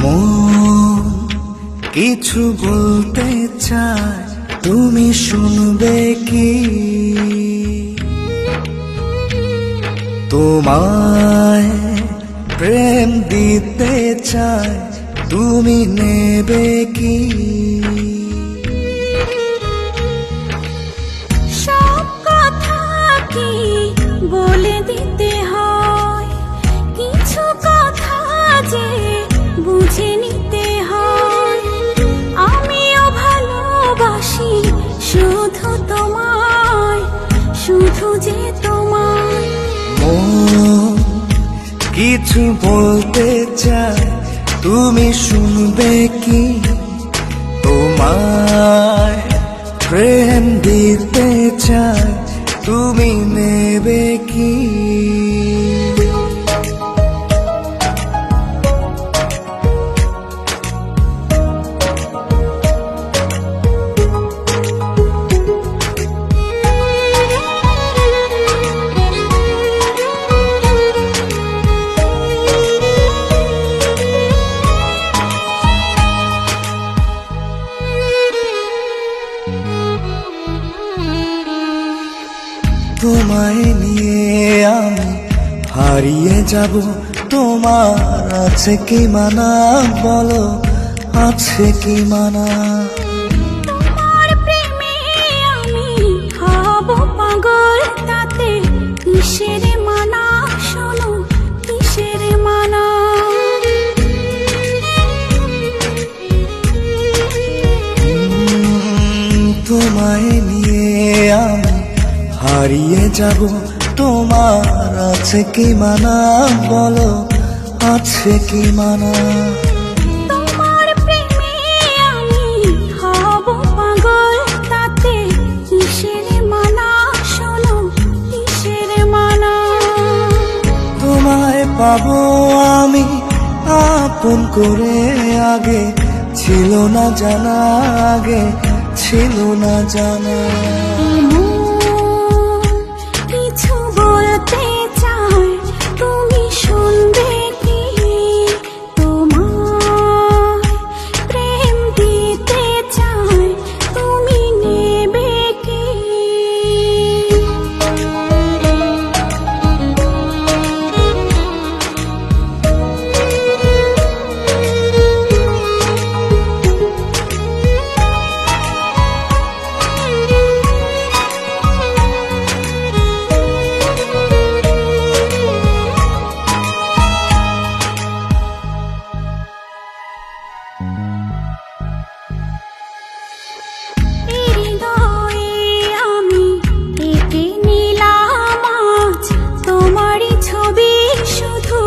মন কিছু বলতে চায়, তুমি শুনবে কি? তোমায় প্রেম দিতে চায়, তুমি নেবে কি? সব কথা কি বলে দিতে হয়? কিছু কথা যে বুঝে নিতে হয়। আমিও ভালোবাসি শুধু তোমায়, শুধু যে তোমায়। মন কিছু বলতে চায়, তুমি শুনবে কি? তোমায় প্রেম দিতে চায়, তুমি নেবে কি? তোমায় নিয়ে আমি হারিয়ে যাব, তোমার আছে কি মানা? বলো, আছে কি মানা? তোমার প্রেমে আমি হব পাগল, তাতে কিসের মানা? শোনো, কিসের মানা? তোমায় নিয়ে আমি হারিয়ে যাব, তোমার আছে কি মানা? বলো, আছে কি মানা? তোমার প্রেমে আমি হব পাগল, তাতে কিসের মানা? শোনো, কিসের মানা? তোমায় পাবো আমি আপন করে, আগে ছিল না জানা, আগে ছিল না জানা। কিছু বলতে চাই, তুমি শুনবে কি? তোমায় প্রেম দিতে চাই, তুমি নেবে কি? হৃদয়ে আমি এঁকে নিলাম আজ তোমারই ছবি, শুধু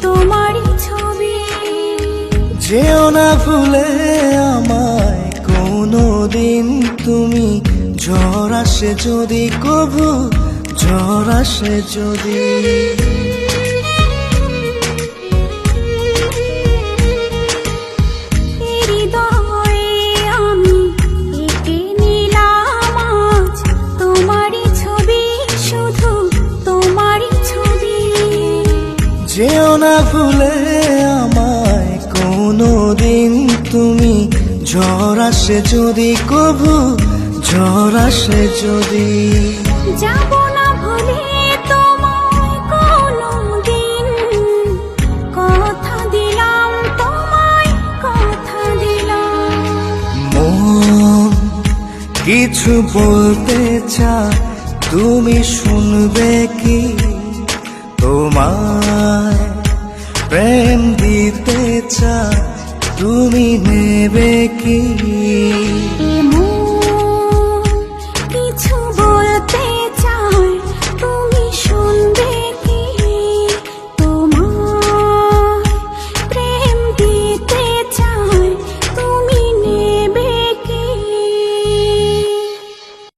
তোমারই ছবি। যেও না ভুলে আমায় কোনো দিন তুমি, ঝড় আসে যদি কভু, ঝড় আসে যদি। হৃদয়ে আমি এঁকে নিলাম আজ তোমারই ছবি, শুধু তোমারই ছবি। যেও না ভুলে আমায় কোনো দিন তুমি, ঝড় আসে যদি কভু, ঝড় আসে যদি। যাব না ভুলে তোমায় কোনো দিন, কথা দিলাম তোমায়, কথা দিলাম। মন কিছু বলতে চায়, তুমি শুনবে কি? তোমায় প্রেম দিতে চায়, তুমি নেবে কি?